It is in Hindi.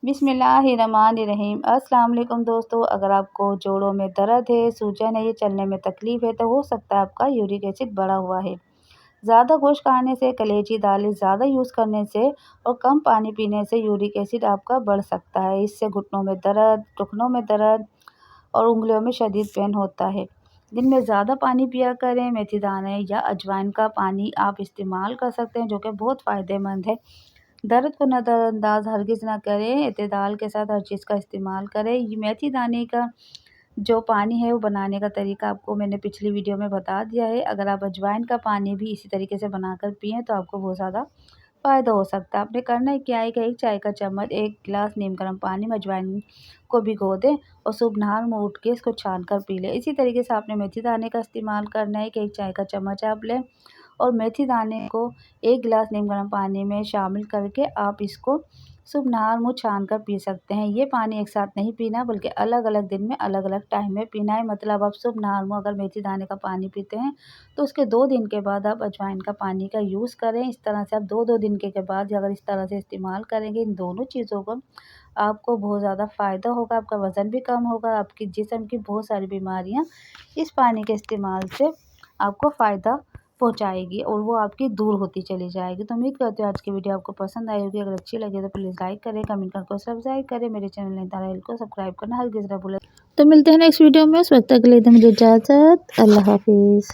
बिस्मिल्लाहिर्रहमानिर्रहीम। अस्सलाम वालेकुम दोस्तों, अगर आपको जोड़ों में दर्द है, सूजन है, ये चलने में तकलीफ़ है तो हो सकता है आपका यूरिक एसिड बढ़ा हुआ है। ज़्यादा गोश्त खाने से, कलेजी दालें ज़्यादा यूज़ करने से और कम पानी पीने से यूरिक एसिड आपका बढ़ सकता है। इससे घुटनों में दर्द, टखनों में दर्द और उंगलियों में शदीद पेन होता है। दिन में ज़्यादा पानी पिया करें। मेथी दाने या अजवाइन का पानी आप इस्तेमाल कर सकते हैं, जो कि बहुत फ़ायदेमंद है। दर्द को नज़रअंदाज हरगिज़ ना करें, एतदाल के साथ हर चीज़ का इस्तेमाल करें। ये मेथी दाने का जो पानी है वो बनाने का तरीका आपको मैंने पिछली वीडियो में बता दिया है। अगर आप अजवाइन का पानी भी इसी तरीके से बनाकर पिएँ तो आपको बहुत ज़्यादा फ़ायदा हो सकता है। आपने करना है क्या है कि 1 चाय का चम्मच 1 गिलास नीम गर्म पानी में अजवाइन को भिगो दें और सुबह नहा में उठ के इसको छान कर पी लें। इसी तरीके से आपने मेथी दाने का इस्तेमाल करना है कि 1 चाय का चम्मच आप लें और मेथी दाने को 1 गिलास नीम गर्म पानी में शामिल करके आप इसको सुबह नहा मुँह छान कर पी सकते हैं। ये पानी एक साथ नहीं पीना बल्कि अलग-अलग दिन में अलग-अलग टाइम में पीना है। मतलब आप सुबह नहा मुँह अगर मेथी दाने का पानी पीते हैं तो उसके 2 दिन के बाद आप अजवाइन का पानी का यूज़ करें। इस तरह से आप 2-2 दिन के बाद अगर इस तरह से इस्तेमाल करेंगे इन दोनों चीज़ों को, आपको बहुत ज़्यादा फ़ायदा होगा, आपका वज़न भी कम होगा, आपकी जिस्म की बहुत सारी बीमारियाँ इस पानी के इस्तेमाल से आपको फ़ायदा पहुँचाएगी और वो आपकी दूर होती चली जाएगी। तो उम्मीद करती हूँ आज की वीडियो आपको पसंद आई होगी। अगर अच्छी लगे तो प्लीज़ लाइक करें, कमेंट करके सब्सक्राइब करें। मेरे चैनल नैनीताल को सब्सक्राइब करना हरगिज़ ना भूलें। तो मिलते हैं नेक्स्ट वीडियो में, उस वक्त तक के लिए मुझे इजाज़त। अल्लाह हाफ़िज़।